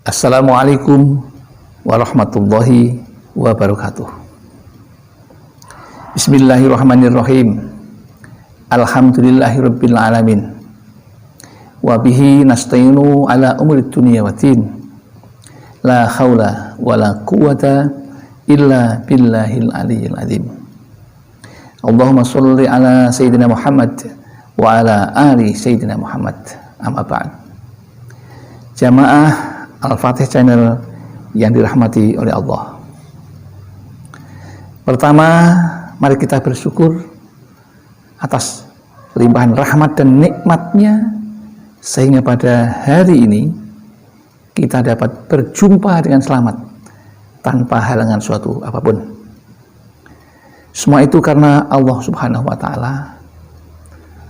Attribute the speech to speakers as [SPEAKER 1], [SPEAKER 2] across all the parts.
[SPEAKER 1] Assalamualaikum warahmatullahi wabarakatuh. Bismillahirrahmanirrahim. Alhamdulillahirabbil alamin. Wa bihi nasta'inu ala umurid dunya waddin. La haula wala quwata illa billahil aliyyil azim. Allahumma shalli ala sayyidina Muhammad wa ala ali sayyidina Muhammad. Amma ba'd. Jamaah Al-Fatih Channel yang dirahmati oleh Allah. Pertama, mari kita bersyukur atas limpahan rahmat dan nikmatnya, sehingga pada hari ini kita dapat berjumpa dengan selamat tanpa halangan suatu apapun. Semua itu karena Allah Subhanahu wa Ta'ala.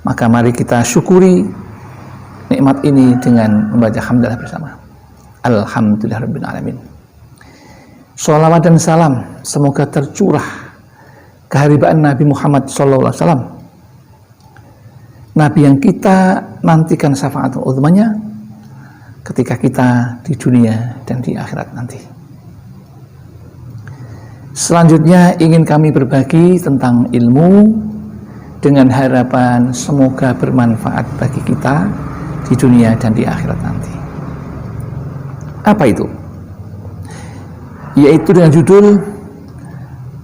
[SPEAKER 1] Maka mari kita syukuri nikmat ini dengan membaca hamdalah bersama. Alhamdulillahirabbil alamin. Shalawat dan salam semoga tercurah keharibaan Nabi Muhammad SAW, Nabi yang kita nantikan syafaatul uzmanya ketika kita di dunia dan di akhirat nanti. Selanjutnya ingin kami berbagi tentang ilmu dengan harapan semoga bermanfaat bagi kita di dunia dan di akhirat nanti. Apa itu? Yaitu dengan judul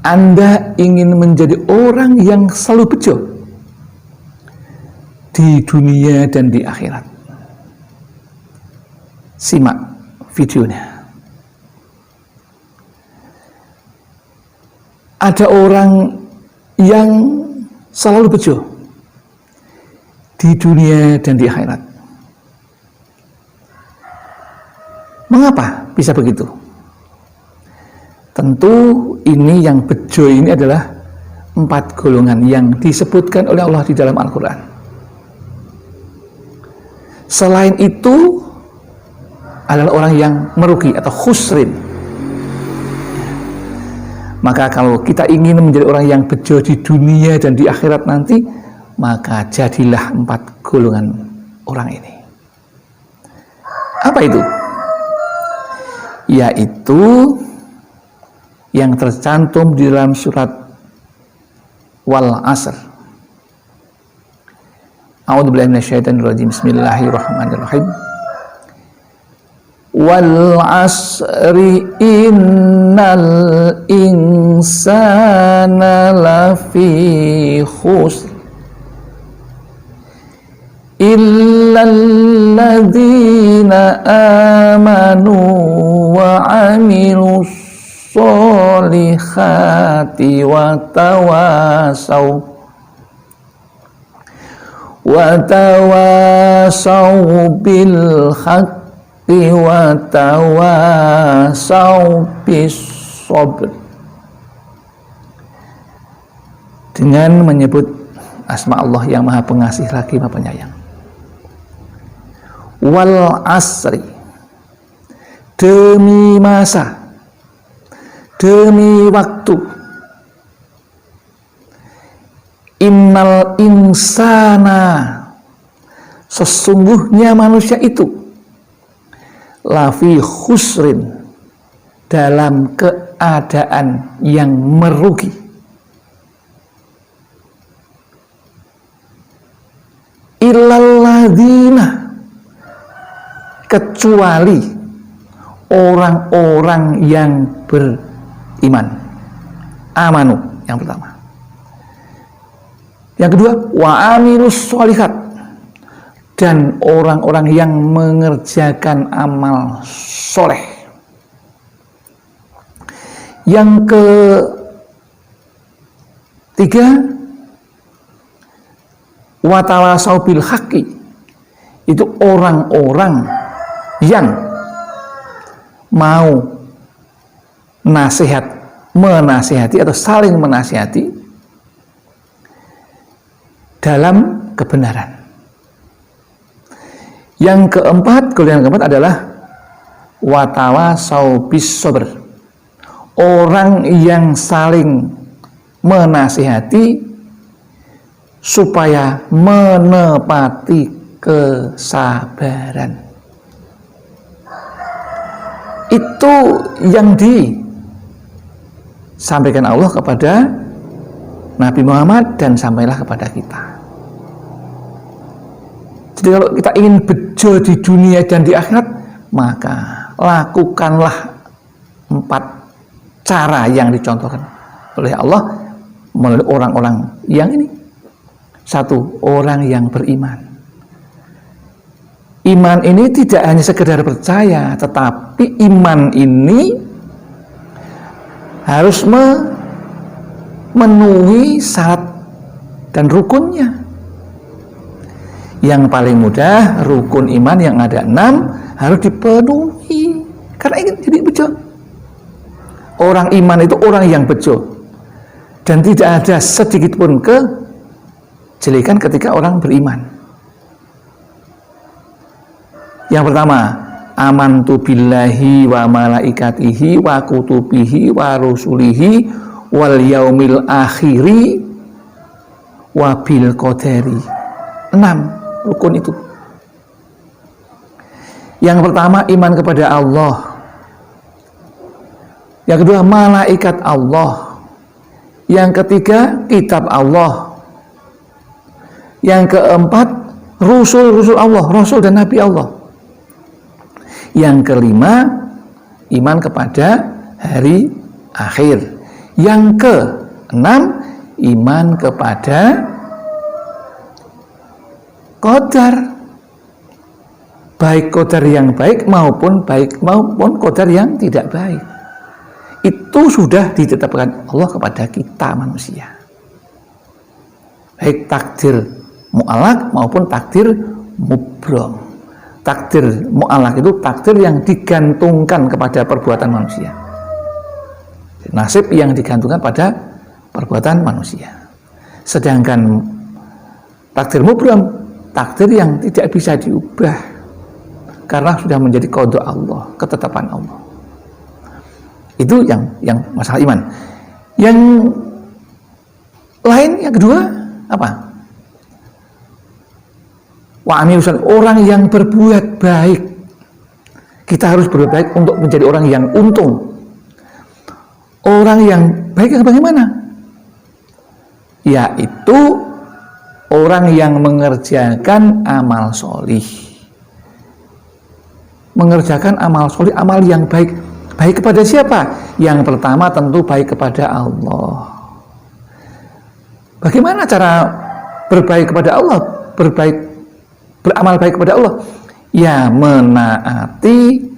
[SPEAKER 1] Anda ingin menjadi orang yang selalu bejo di dunia dan di akhirat. Simak videonya. Ada orang yang selalu bejo di dunia dan di akhirat. Mengapa bisa begitu? Tentu ini yang bejo ini adalah 4 golongan yang disebutkan oleh Allah di dalam Al-Quran. Selain itu adalah orang yang merugi atau khusrin. Maka kalau kita ingin menjadi orang yang bejo di dunia dan di akhirat nanti, maka jadilah 4 golongan orang ini. Apa itu? Yaitu yang tercantum di dalam surat Wal Asr. A'udzubillahi minasyaitonirrajim. Bismillahirrahmanirrahim. Wal asri innal insana lafi khusr illalladzina amanu wa amilus solihati wa tawasaw bil haqqi wa tawasaw bis sabr. Dengan menyebut asma Allah yang Maha Pengasih lagi Maha Penyayang. Wal asri, demi masa, demi waktu. Innal insana, sesungguhnya manusia itu, lafi khusrin, dalam keadaan yang merugi. Illalladzina, kecuali orang-orang yang beriman. Amanu yang pertama. Yang kedua, wa amilus sholihat, dan orang-orang yang mengerjakan amal soleh. Yang ketiga, wa tawasaw bil haqqi, itu orang-orang yang mau menasihati atau saling menasihati dalam kebenaran. Yang keempat, golongan keempat adalah watawasaw bis sabr, orang yang saling menasihati supaya menepati kesabaran. itu yang disampaikan Allah kepada Nabi Muhammad dan sampailah kepada kita. Jadi kalau kita ingin bejo di dunia dan di akhirat, maka lakukanlah 4 cara yang dicontohkan oleh Allah melalui orang-orang yang ini. 1, orang yang beriman. Iman ini tidak hanya sekedar percaya, tetapi iman ini harus memenuhi syarat dan rukunnya. Yang paling mudah, rukun iman yang ada 6 harus dipenuhi. Karena ingin jadi bejo. Orang iman itu orang yang bejo. Dan tidak ada sedikit pun kejelekan ketika orang beriman. Yang pertama, amantu billahi wa malaikatihi wa kutubihi wa rusulihi wal yaumil akhiri wa bil qadari. 6 rukun itu. Yang pertama, iman kepada Allah. Yang kedua, malaikat Allah. Yang ketiga, kitab Allah. Yang keempat, rasul Allah, rasul dan nabi Allah. Yang kelima, iman kepada hari akhir. Yang keenam, iman kepada qadar, baik qadar yang baik maupun qadar yang tidak baik. Itu sudah ditetapkan Allah kepada kita manusia, baik takdir mu'alaq maupun takdir mubrom. Takdir mu'alaq itu takdir yang digantungkan kepada perbuatan manusia, nasib yang digantungkan pada perbuatan manusia. Sedangkan takdir mubrom, takdir yang tidak bisa diubah karena sudah menjadi qada Allah, ketetapan Allah. Itu yang masalah iman. Yang lain, yang kedua apa? Wa amilus, orang yang berbuat baik. Kita harus berbuat baik untuk menjadi orang yang untung. Orang yang baik yang bagaimana? Yaitu orang yang mengerjakan amal solih. Mengerjakan amal solih, amal yang baik. Baik kepada siapa? Yang pertama tentu baik kepada Allah. Bagaimana cara berbaik kepada Allah? Beramal baik kepada Allah? Ya, menaati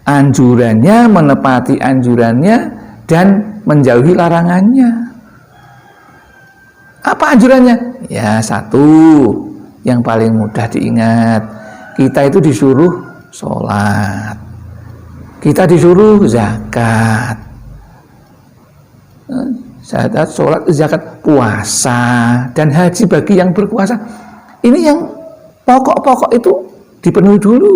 [SPEAKER 1] anjurannya, menepati anjurannya, dan menjauhi larangannya. Apa anjurannya? Ya, 1 yang paling mudah diingat. Kita itu disuruh sholat, kita disuruh zakat, sholat, zakat, puasa, dan haji bagi yang berpuasa. Ini yang pokok-pokok itu dipenuhi dulu.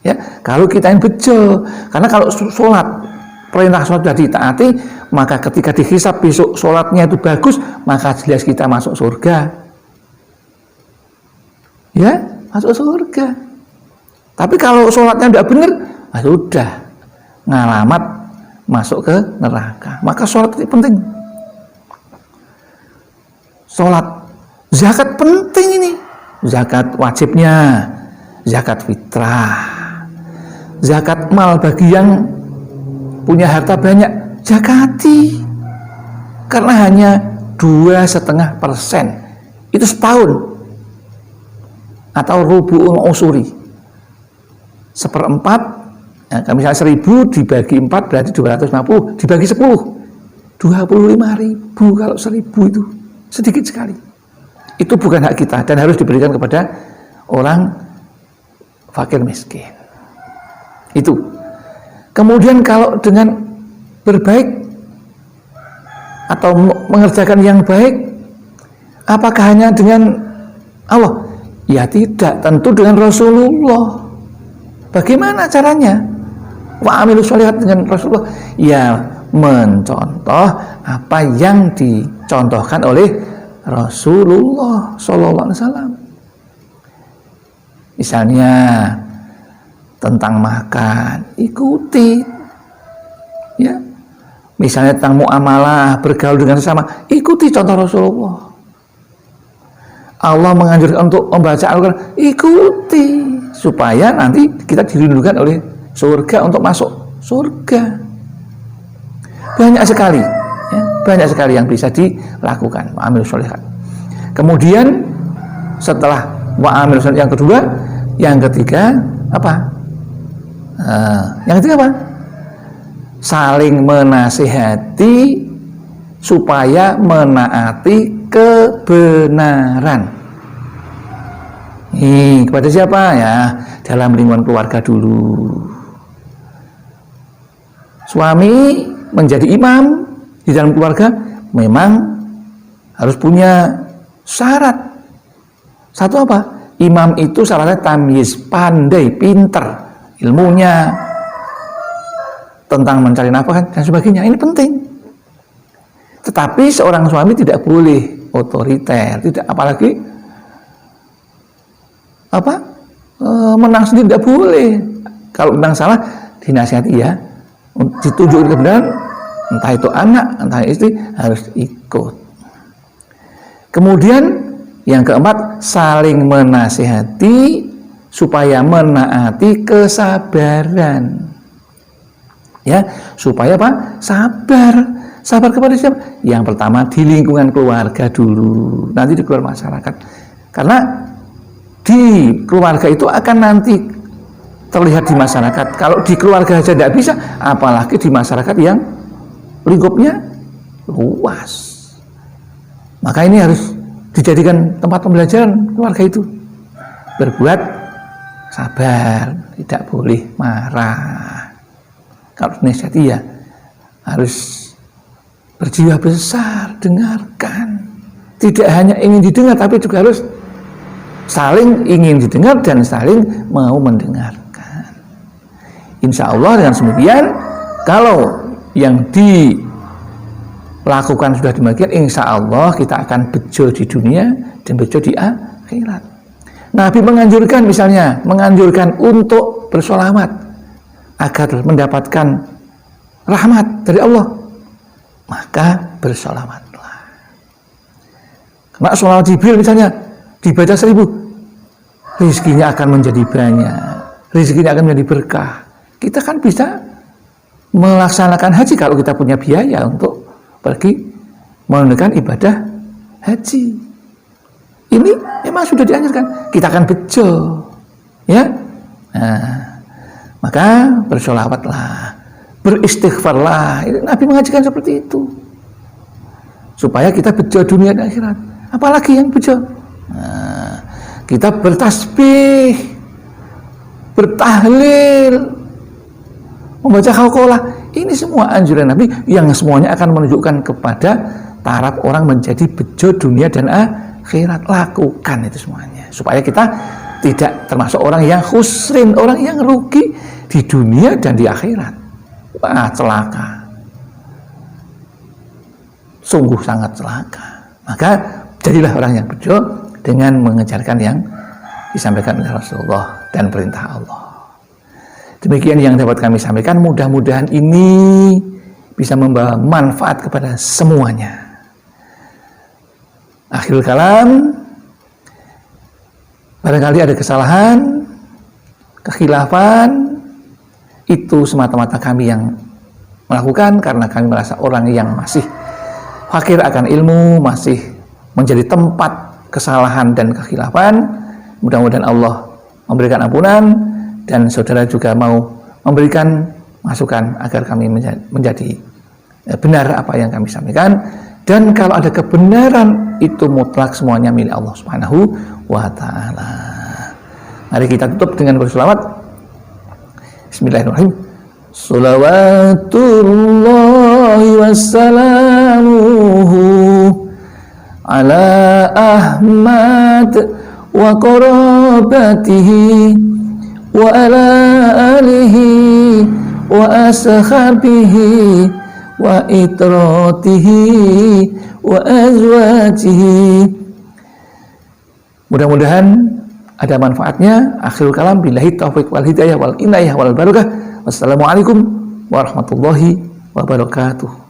[SPEAKER 1] Ya, kalau kita yang bejo, karena kalau sholat, perintah sholat sudah ditaati, maka ketika dihisab besok sholatnya itu bagus, maka jelas kita masuk surga. Ya, masuk surga. Tapi kalau sholatnya tidak benar, sudah ngalamat masuk ke neraka. Maka sholat itu penting. Sholat, zakat penting ini. Zakat wajibnya, zakat fitrah, zakat mal bagi yang punya harta banyak, zakati. Karena hanya 2,5%, itu setahun, atau rubu'ul usuri, 1/4. Ya, misalnya 1.000 dibagi 4 berarti 250, dibagi 10, 25.000. Kalau 1.000 itu sedikit sekali. Itu bukan hak kita dan harus diberikan kepada orang fakir miskin. Itu. Kemudian kalau dengan berbaik atau mengerjakan yang baik, apakah hanya dengan Allah? Ya tidak, tentu dengan Rasulullah. Bagaimana caranya? Wa amilus sholihat dengan Rasulullah. Ya, mencontoh apa yang dicontohkan oleh Rasulullah Sallallahu Alaihi Wasallam. Misalnya tentang makan, ikuti. Ya. Misalnya tentang muamalah, bergaul dengan sesama, ikuti contoh Rasulullah. Allah menganjurkan untuk membaca Al-Quran, ikuti, supaya nanti kita dirindukan oleh surga untuk masuk surga. Banyak sekali, ya, banyak sekali yang bisa dilakukan. Wa'amil sholihat. Kemudian setelah wa'amil sholihat yang kedua, yang ketiga apa? Yang ketiga apa? Saling menasihati supaya menaati kebenaran. Kepada siapa ya? Dalam lingkungan keluarga dulu. Suami menjadi imam di dalam keluarga memang harus punya syarat. Satu apa? Imam itu syaratnya tamyiz, pandai, pinter, ilmunya tentang mencari nafkah dan sebagainya. Ini penting. Tetapi seorang suami tidak boleh otoriter, tidak, apalagi menang sendiri, tidak boleh. Kalau memang salah, dinasihati ya, ditunjuk kebenaran, entah itu anak, entah istri, harus ikut. Kemudian yang keempat, saling menasihati supaya menaati kesabaran. Ya, supaya apa? Sabar. Sabar kepada siapa? Yang pertama di lingkungan keluarga dulu, nanti di keluar masyarakat. Karena di keluarga itu akan nanti terlihat di masyarakat. Kalau di keluarga saja tidak bisa, apalagi di masyarakat yang lingkupnya luas. Maka ini harus dijadikan tempat pembelajaran keluarga itu. Berbuat sabar, tidak boleh marah. Kalau nasihati ya harus berjiwa besar, dengarkan. Tidak hanya ingin didengar, tapi juga harus saling ingin didengar dan saling mau mendengarkan. Insya Allah dengan demikian, kalau yang dilakukan sudah demikian, insya Allah kita akan bejo di dunia dan bejo di akhirat. Nabi menganjurkan, misalnya menganjurkan untuk bersolawat agar mendapatkan rahmat dari Allah, maka bersolawatlah. Karena sholawat Jibril misalnya dibaca 1000, rezekinya akan menjadi banyak, rezekinya akan menjadi berkah. Kita kan bisa melaksanakan haji kalau kita punya biaya untuk pergi menunaikan ibadah haji. Ini memang sudah dianjurkan, kita akan bejo, ya. Maka bersolawatlah, beristighfarlah. Nabi mengajarkan seperti itu, supaya kita bejo dunia dan akhirat. Apalagi yang bejo? Kita bertasbih, bertahlil, membaca qalqalah. Ini semua anjuran Nabi yang semuanya akan menunjukkan kepada taraf orang menjadi bejo dunia dan akhirat. Lakukan itu semuanya, supaya kita tidak termasuk orang yang khusrin, orang yang rugi di dunia dan di akhirat. Wah, celaka, sungguh sangat celaka. Maka jadilah orang yang bejo dengan mengejarkan yang disampaikan oleh Rasulullah dan perintah Allah. Demikian yang dapat kami sampaikan, mudah-mudahan ini bisa membawa manfaat kepada semuanya. Akhirul kalam, barangkali ada kesalahan, kekhilafan, itu semata-mata kami yang melakukan karena kami merasa orang yang masih fakir akan ilmu, masih menjadi tempat kesalahan dan kekhilafan. Mudah-mudahan Allah memberikan ampunan, dan saudara juga mau memberikan masukan agar kami menjadi benar apa yang kami sampaikan. Dan kalau ada kebenaran, itu mutlak semuanya milik Allah Subhanahu wa ta'ala. Mari kita tutup dengan berselawat. Bismillahirrahmanirrahim. Salawatullahi wassalamuhu ala Ahmad wa qarabatihi wa ala alihi wa ashabihi wa itratihi wa azwajihi. Mudah-mudahan ada manfaatnya. Akhirul kalam, billahi taufiq wal hidayah wal inayah wal barakah. Wassalamualaikum warahmatullahi wabarakatuh.